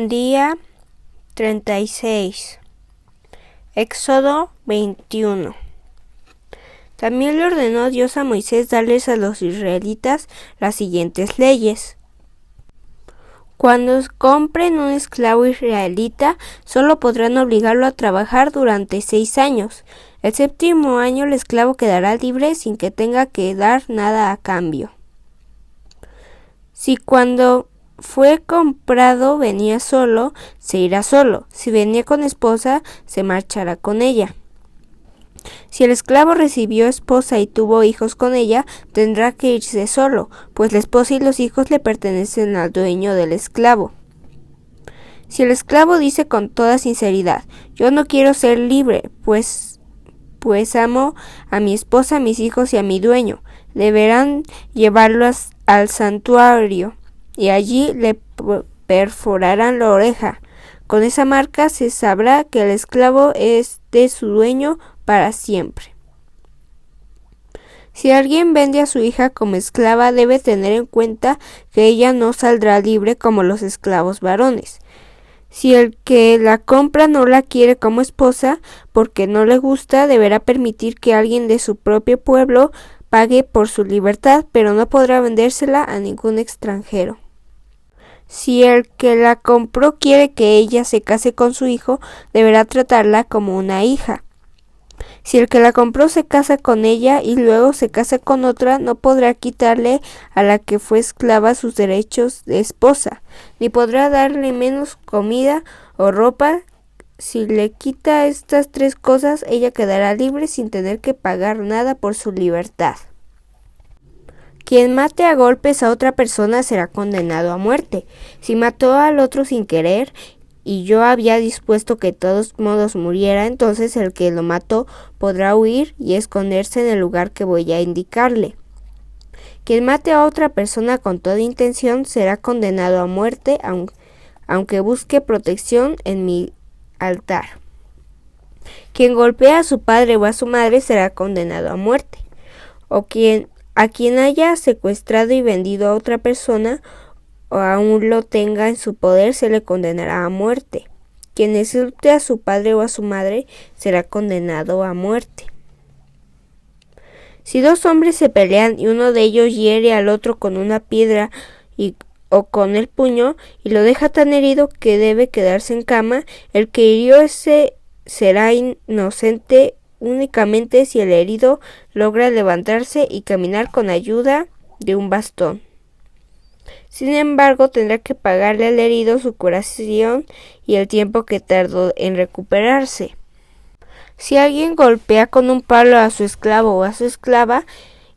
Día 36. Éxodo 21. También le ordenó Dios a Moisés darles a los israelitas las siguientes leyes. Cuando compren un esclavo israelita, solo podrán obligarlo a trabajar durante 6 años. El 7º año el esclavo quedará libre sin que tenga que dar nada a cambio. Si cuando fue comprado venía solo, se irá solo. Si venía con esposa, se marchará con ella. Si el esclavo recibió esposa y tuvo hijos con ella, tendrá que irse solo, pues la esposa y los hijos le pertenecen al dueño del esclavo. Si el esclavo dice con toda sinceridad, yo no quiero ser libre, pues amo a mi esposa, a mis hijos y a mi dueño, deberán llevarlos al santuario y allí le perforarán la oreja. Con esa marca se sabrá que el esclavo es de su dueño para siempre. Si alguien vende a su hija como esclava, debe tener en cuenta que ella no saldrá libre como los esclavos varones. Si el que la compra no la quiere como esposa porque no le gusta, deberá permitir que alguien de su propio pueblo pague por su libertad, pero no podrá vendérsela a ningún extranjero. Si el que la compró quiere que ella se case con su hijo, deberá tratarla como una hija. Si el que la compró se casa con ella y luego se casa con otra, no podrá quitarle a la que fue esclava sus derechos de esposa, ni podrá darle menos comida o ropa. Si le quita estas 3 cosas, ella quedará libre sin tener que pagar nada por su libertad. Quien mate a golpes a otra persona será condenado a muerte. Si mató al otro sin querer y yo había dispuesto que de todos modos muriera, entonces el que lo mató podrá huir y esconderse en el lugar que voy a indicarle. Quien mate a otra persona con toda intención será condenado a muerte, aunque busque protección en mi altar. Quien golpea a su padre o a su madre será condenado a muerte. A quien haya secuestrado y vendido a otra persona o aún lo tenga en su poder se le condenará a muerte. Quien insulte a su padre o a su madre será condenado a muerte. Si 2 hombres se pelean y uno de ellos hiere al otro con una piedra o con el puño y lo deja tan herido que debe quedarse en cama, el que hirió ese será inocente únicamente si el herido logra levantarse y caminar con ayuda de un bastón. Sin embargo, tendrá que pagarle al herido su curación y el tiempo que tardó en recuperarse. Si alguien golpea con un palo a su esclavo o a su esclava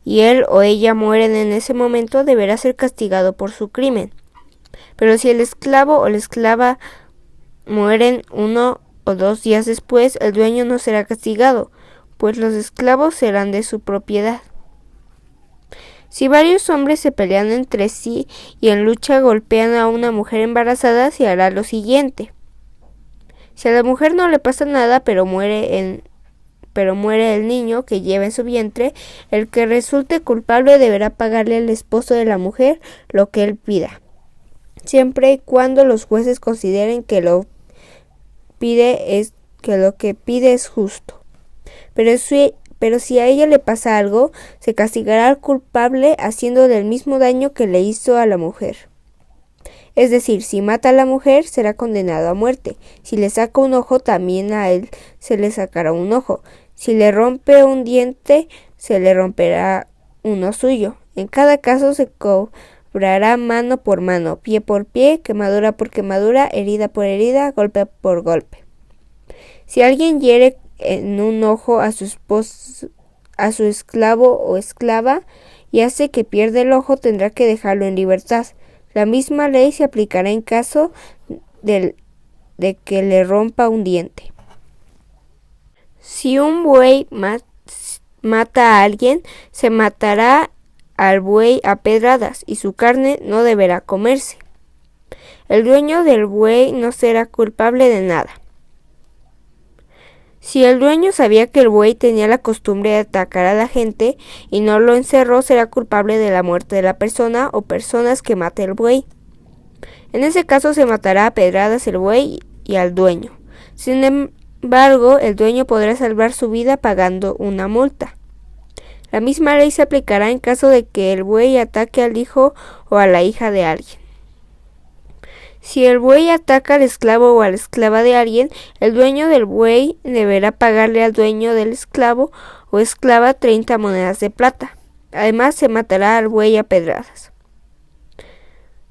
y él o ella mueren en ese momento, deberá ser castigado por su crimen. Pero si el esclavo o la esclava mueren 1 o 2 días después, el dueño no será castigado, pues los esclavos serán de su propiedad. Si varios hombres se pelean entre sí y en lucha golpean a una mujer embarazada, se hará lo siguiente. Si a la mujer no le pasa nada, pero muere el niño que lleva en su vientre, el que resulte culpable deberá pagarle al esposo de la mujer lo que él pida, siempre y cuando los jueces consideren que lo que pide es justo. Pero si a ella le pasa algo, se castigará al culpable haciéndole el mismo daño que le hizo a la mujer. Es decir, si mata a la mujer, será condenado a muerte. Si le saca un ojo, también a él se le sacará un ojo. Si le rompe un diente, se le romperá uno suyo. En cada caso se cobrará mano por mano, pie por pie, quemadura por quemadura, herida por herida, golpe por golpe. Si alguien hiere en un ojo a su esclavo o esclava y hace que pierda el ojo, tendrá que dejarlo en libertad. La misma ley se aplicará en caso de que le rompa un diente. Si un buey mata a alguien, se matará al buey a pedradas y su carne no deberá comerse. El dueño del buey no será culpable de nada. Si el dueño sabía que el buey tenía la costumbre de atacar a la gente y no lo encerró, será culpable de la muerte de la persona o personas que mate el buey. En ese caso se matará a pedradas el buey y al dueño. Sin embargo, el dueño podrá salvar su vida pagando una multa. La misma ley se aplicará en caso de que el buey ataque al hijo o a la hija de alguien. Si el buey ataca al esclavo o a la esclava de alguien, el dueño del buey deberá pagarle al dueño del esclavo o esclava 30 monedas de plata. Además, se matará al buey a pedradas.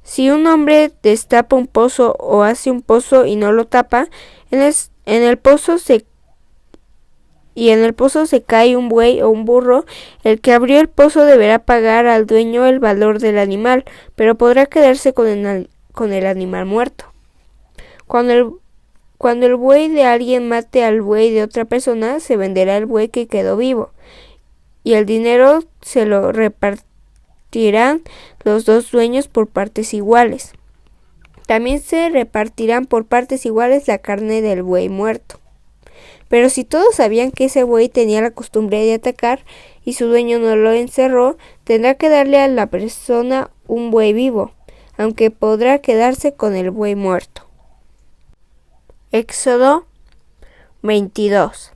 Si un hombre destapa un pozo o hace un pozo y no lo tapa, en el pozo se cae un buey o un burro, el que abrió el pozo deberá pagar al dueño el valor del animal, pero podrá quedarse con el animal muerto. Cuando el buey de alguien mate al buey de otra persona, se venderá el buey que quedó vivo, y el dinero se lo repartirán los dos dueños por partes iguales. También se repartirán por partes iguales la carne del buey muerto. Pero si todos sabían que ese buey tenía la costumbre de atacar y su dueño no lo encerró, tendrá que darle a la persona un buey vivo, aunque podrá quedarse con el buey muerto. Éxodo 22.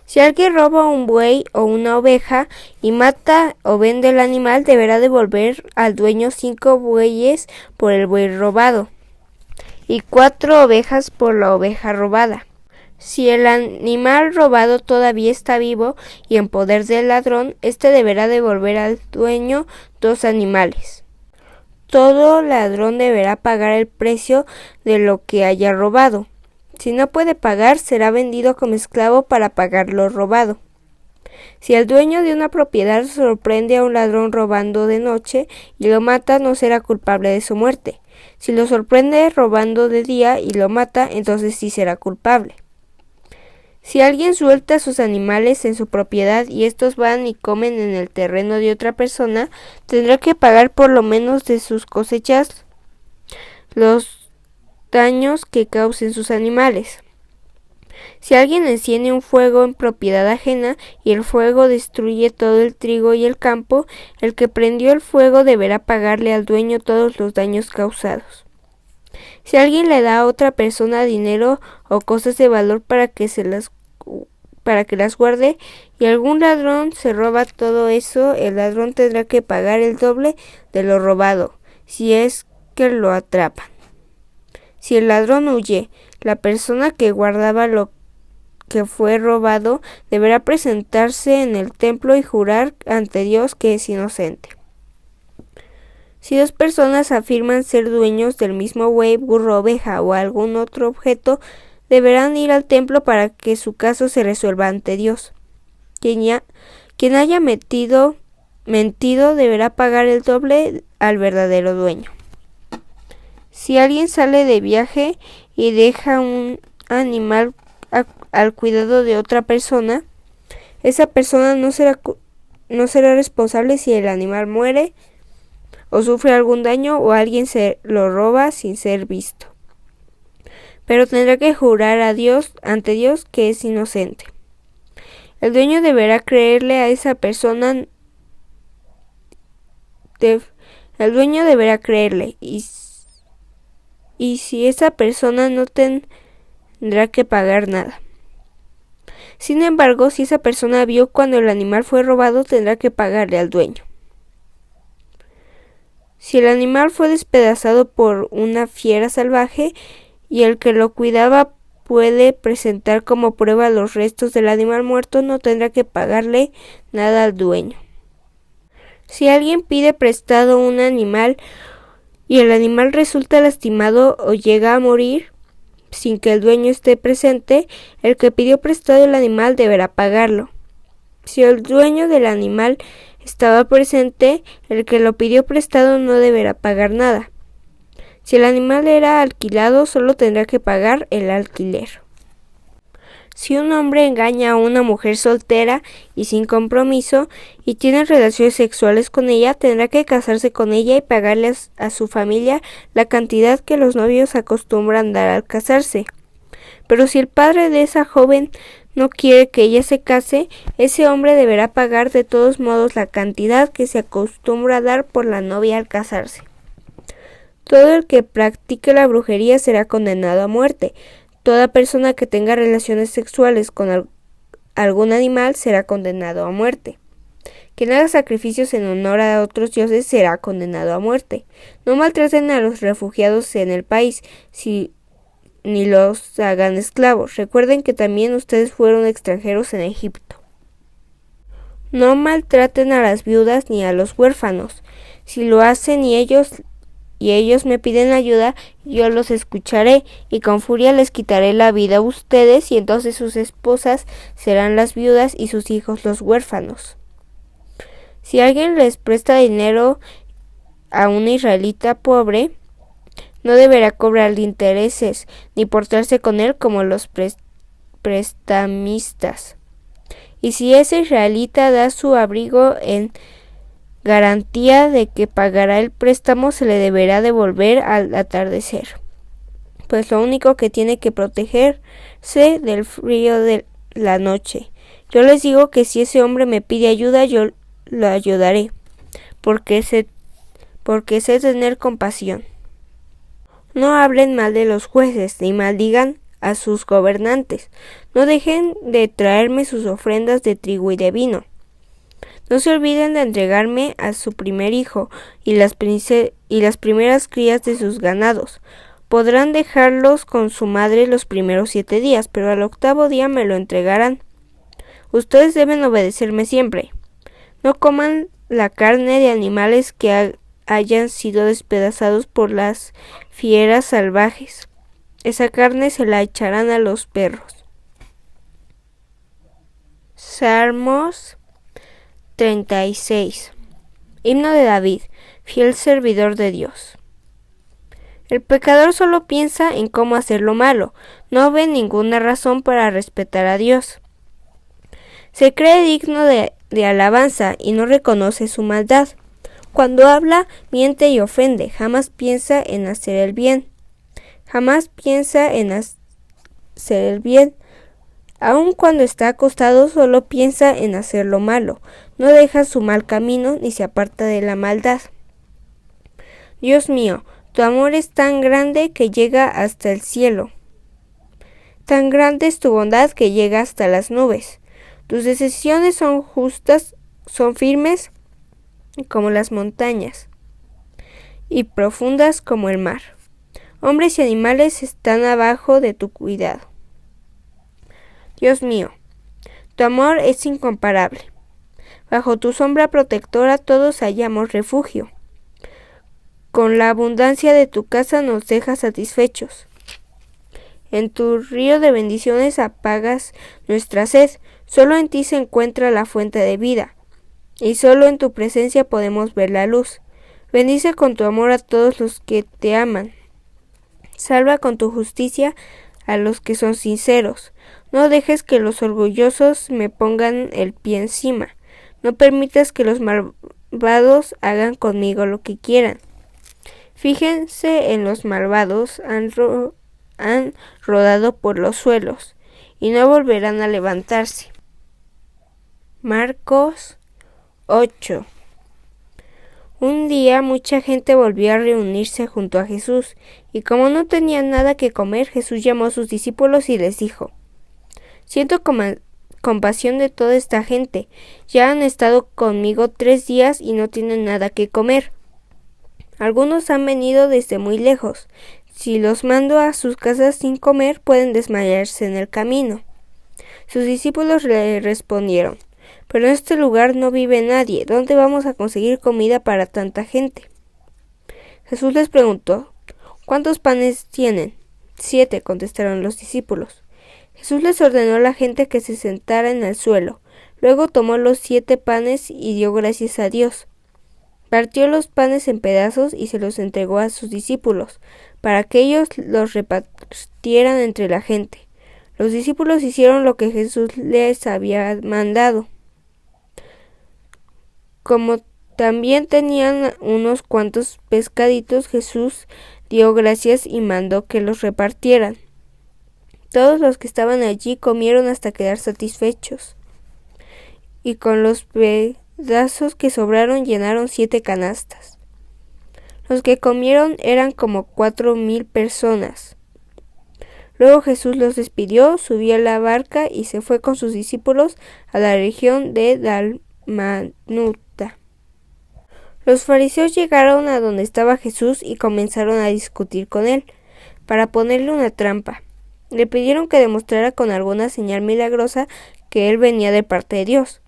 Si alguien roba un buey o una oveja y mata o vende el animal, deberá devolver al dueño 5 bueyes por el buey robado y 4 ovejas por la oveja robada. Si el animal robado todavía está vivo y en poder del ladrón, éste deberá devolver al dueño 2 animales. Todo ladrón deberá pagar el precio de lo que haya robado. Si no puede pagar, será vendido como esclavo para pagar lo robado. Si el dueño de una propiedad sorprende a un ladrón robando de noche y lo mata, no será culpable de su muerte. Si lo sorprende robando de día y lo mata, entonces sí será culpable. Si alguien suelta sus animales en su propiedad y estos van y comen en el terreno de otra persona, tendrá que pagar por lo menos de sus cosechas los daños que causen sus animales. Si alguien enciende un fuego en propiedad ajena y el fuego destruye todo el trigo y el campo, el que prendió el fuego deberá pagarle al dueño todos los daños causados. Si alguien le da a otra persona dinero o cosas de valor para que las guarde y algún ladrón se roba todo eso, el ladrón tendrá que pagar el doble de lo robado, si es que lo atrapan. Si el ladrón huye, la persona que guardaba lo que fue robado deberá presentarse en el templo y jurar ante Dios que es inocente. Si 2 personas afirman ser dueños del mismo buey, burro, oveja o algún otro objeto, deberán ir al templo para que su caso se resuelva ante Dios. Quien haya mentido deberá pagar el doble al verdadero dueño. Si alguien sale de viaje y deja un animal al cuidado de otra persona, esa persona no será responsable si el animal muere o sufre algún daño o alguien se lo roba sin ser visto. Pero tendrá que jurar ante Dios que es inocente. El dueño deberá creerle a esa persona. El dueño deberá creerle y si esa persona no tendrá que pagar nada. Sin embargo, si esa persona vio cuando el animal fue robado, tendrá que pagarle al dueño. Si el animal fue despedazado por una fiera salvaje y el que lo cuidaba puede presentar como prueba los restos del animal muerto, no tendrá que pagarle nada al dueño. Si alguien pide prestado un animal y el animal resulta lastimado o llega a morir sin que el dueño esté presente, el que pidió prestado el animal deberá pagarlo. Si el dueño del animal estaba presente, el que lo pidió prestado no deberá pagar nada. Si el animal era alquilado, solo tendrá que pagar el alquiler. Si un hombre engaña a una mujer soltera y sin compromiso y tiene relaciones sexuales con ella, tendrá que casarse con ella y pagarle a su familia la cantidad que los novios acostumbran dar al casarse. Pero si el padre de esa joven no quiere que ella se case, ese hombre deberá pagar de todos modos la cantidad que se acostumbra a dar por la novia al casarse. Todo el que practique la brujería será condenado a muerte. Toda persona que tenga relaciones sexuales con algún animal será condenado a muerte. Quien haga sacrificios en honor a otros dioses será condenado a muerte. No maltraten a los refugiados en el país, ni los hagan esclavos. Recuerden que también ustedes fueron extranjeros en Egipto. No maltraten a las viudas ni a los huérfanos. Si lo hacen y ellos me piden ayuda, yo los escucharé y con furia les quitaré la vida a ustedes, y entonces sus esposas serán las viudas y sus hijos los huérfanos. Si alguien les presta dinero a un israelita pobre, no deberá cobrarle intereses ni portarse con él como los prestamistas. Y si ese israelita da su abrigo en garantía de que pagará el préstamo, se le deberá devolver al atardecer, pues lo único que tiene que protegerse del frío de la noche. Yo les digo que si ese hombre me pide ayuda, yo lo ayudaré, porque sé tener compasión. No hablen mal de los jueces, ni maldigan a sus gobernantes. No dejen de traerme sus ofrendas de trigo y de vino. No se olviden de entregarme a su primer hijo y las primeras crías de sus ganados. Podrán dejarlos con su madre los primeros 7 días, pero al 8º día me lo entregarán. Ustedes deben obedecerme siempre. No coman la carne de animales que hayan sido despedazados por las fieras salvajes. Esa carne se la echarán a los perros. Salmos 36. Himno de David, fiel servidor de Dios. El pecador solo piensa en cómo hacer lo malo, no ve ninguna razón para respetar a Dios. Se cree digno de alabanza y no reconoce su maldad. Cuando habla, miente y ofende, jamás piensa en hacer el bien. Aun cuando está acostado, solo piensa en hacer lo malo. No deja su mal camino ni se aparta de la maldad. Dios mío, tu amor es tan grande que llega hasta el cielo. Tan grande es tu bondad que llega hasta las nubes. Tus decisiones son justas, son firmes como las montañas y profundas como el mar. Hombres y animales están abajo de tu cuidado. Dios mío, tu amor es incomparable. Bajo tu sombra protectora todos hallamos refugio. Con la abundancia de tu casa nos dejas satisfechos. En tu río de bendiciones apagas nuestra sed. Solo en ti se encuentra la fuente de vida, y solo en tu presencia podemos ver la luz. Bendice con tu amor a todos los que te aman. Salva con tu justicia a los que son sinceros. No dejes que los orgullosos me pongan el pie encima. No permitas que los malvados hagan conmigo lo que quieran. Fíjense en los malvados, han rodado por los suelos y no volverán a levantarse. Marcos 8. Un día mucha gente volvió a reunirse junto a Jesús, y como no tenían nada que comer, Jesús llamó a sus discípulos y les dijo: Siento compasión de toda esta gente. Ya han estado conmigo 3 días y no tienen nada que comer. Algunos han venido desde muy lejos. Si los mando a sus casas sin comer, pueden desmayarse en el camino. Sus discípulos le respondieron: Pero en este lugar no vive nadie. ¿Dónde vamos a conseguir comida para tanta gente? Jesús les preguntó: ¿Cuántos panes tienen? 7, contestaron los discípulos. Jesús les ordenó a la gente que se sentara en el suelo. Luego tomó los 7 panes y dio gracias a Dios. Partió los panes en pedazos y se los entregó a sus discípulos, para que ellos los repartieran entre la gente. Los discípulos hicieron lo que Jesús les había mandado. Como también tenían unos cuantos pescaditos, Jesús dio gracias y mandó que los repartieran. Todos los que estaban allí comieron hasta quedar satisfechos, y con los pedazos que sobraron llenaron 7 canastas. Los que comieron eran como 4,000 personas. Luego Jesús los despidió, subió a la barca y se fue con sus discípulos a la región de Dalmanuta. Los fariseos llegaron a donde estaba Jesús y comenzaron a discutir con él, para ponerle una trampa. Le pidieron que demostrara con alguna señal milagrosa que él venía de parte de Dios.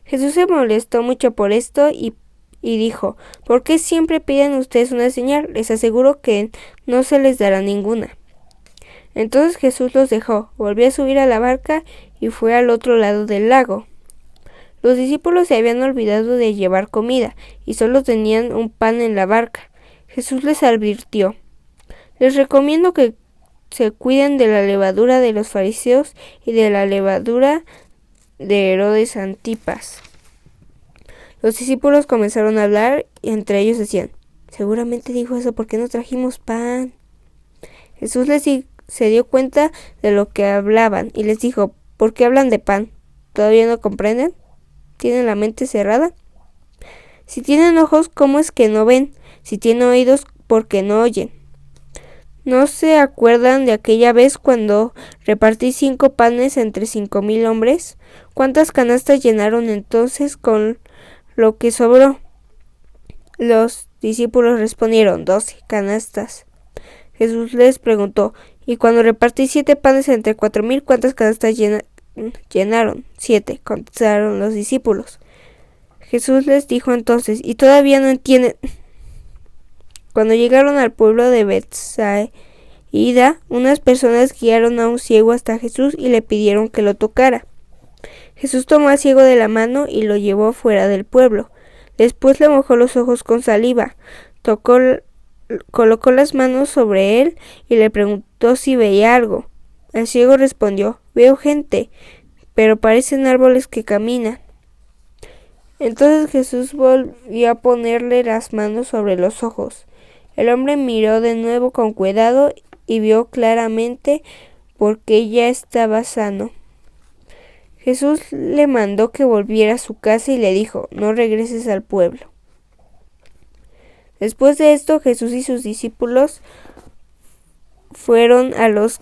Jesús se molestó mucho por esto y dijo: ¿Por qué siempre piden ustedes una señal? Les aseguro que no se les dará ninguna. Entonces Jesús los dejó, volvió a subir a la barca y fue al otro lado del lago. Los discípulos se habían olvidado de llevar comida y solo tenían un pan en la barca. Jesús les advirtió: les recomiendo que se cuiden de la levadura de los fariseos y de la levadura de Herodes Antipas. Los discípulos comenzaron a hablar y entre ellos decían: seguramente dijo eso porque no trajimos pan. Jesús se dio cuenta de lo que hablaban y les dijo: ¿por qué hablan de pan? ¿Todavía no comprenden? ¿Tienen la mente cerrada? Si tienen ojos, ¿cómo es que no ven? Si tienen oídos, ¿por qué no oyen? ¿No se acuerdan de aquella vez cuando repartí 5 panes entre 5,000 hombres? ¿Cuántas canastas llenaron entonces con lo que sobró? Los discípulos respondieron: 12 canastas. Jesús les preguntó: ¿y cuando repartí 7 panes entre 4,000, cuántas canastas llenaron? 7, contestaron los discípulos. Jesús les dijo entonces: ¿y todavía no entienden? Cuando llegaron al pueblo de Betsaida, unas personas guiaron a un ciego hasta Jesús y le pidieron que lo tocara. Jesús tomó al ciego de la mano y lo llevó fuera del pueblo. Después le mojó los ojos con saliva, colocó las manos sobre él y le preguntó si veía algo. El ciego respondió: veo gente, pero parecen árboles que caminan. Entonces Jesús volvió a ponerle las manos sobre los ojos. El hombre miró de nuevo con cuidado y vio claramente porque ya estaba sano. Jesús le mandó que volviera a su casa y le dijo: no regreses al pueblo. Después de esto, Jesús y sus discípulos fueron a los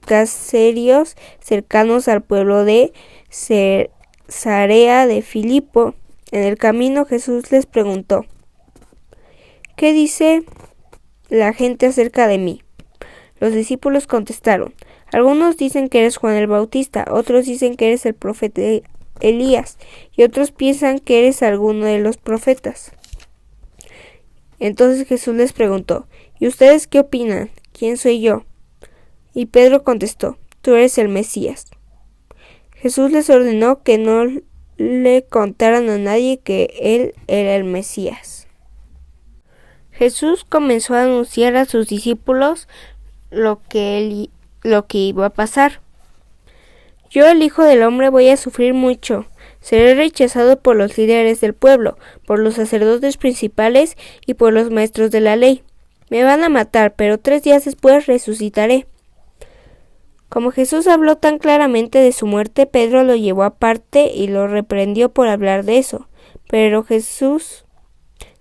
caseríos cercanos al pueblo de Cesarea de Filipo. En el camino Jesús les preguntó: ¿qué dice la gente acerca de mí? Los discípulos contestaron: algunos dicen que eres Juan el Bautista, otros dicen que eres el profeta Elías, y otros piensan que eres alguno de los profetas. Entonces Jesús les preguntó: ¿y ustedes qué opinan? ¿Quién soy yo? Y Pedro contestó: tú eres el Mesías. Jesús les ordenó que no le contaran a nadie que él era el Mesías. Jesús comenzó a anunciar a sus discípulos lo que iba a pasar. Yo, el Hijo del Hombre, voy a sufrir mucho. Seré rechazado por los líderes del pueblo, por los sacerdotes principales y por los maestros de la ley. Me van a matar, pero 3 días después resucitaré. Como Jesús habló tan claramente de su muerte, Pedro lo llevó aparte y lo reprendió por hablar de eso. Pero Jesús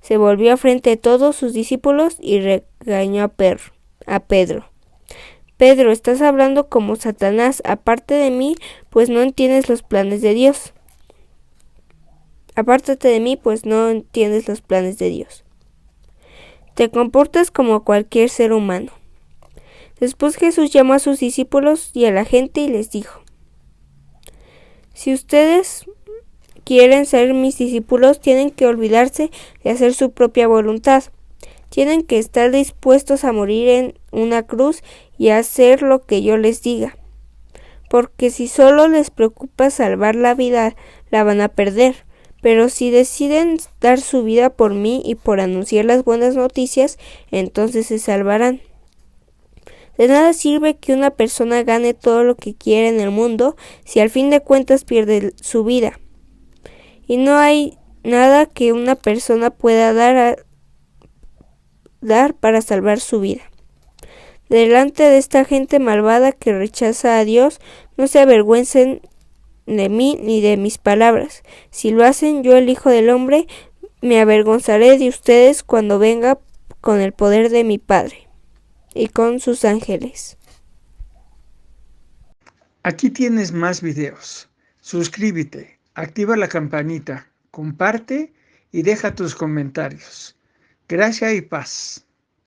se volvió frente a todos sus discípulos y regañó a Pedro. Pedro, estás hablando como Satanás, aparte de mí, pues no entiendes los planes de Dios. Apártate de mí, pues no entiendes los planes de Dios. Te comportas como cualquier ser humano. Después Jesús llamó a sus discípulos y a la gente y les dijo: si ustedes quieren ser mis discípulos, tienen que olvidarse de hacer su propia voluntad. Tienen que estar dispuestos a morir en una cruz y a hacer lo que yo les diga. Porque si solo les preocupa salvar la vida, la van a perder. Pero si deciden dar su vida por mí y por anunciar las buenas noticias, entonces se salvarán. De nada sirve que una persona gane todo lo que quiere en el mundo si al fin de cuentas pierde su vida. Y no hay nada que una persona pueda dar para salvar su vida. Delante de esta gente malvada que rechaza a Dios, no se avergüencen de mí ni de mis palabras. Si lo hacen, yo, el Hijo del Hombre, me avergonzaré de ustedes cuando venga con el poder de mi Padre y con sus ángeles. Aquí tienes más videos. Suscríbete, activa la campanita, comparte y deja tus comentarios. Gracia y paz.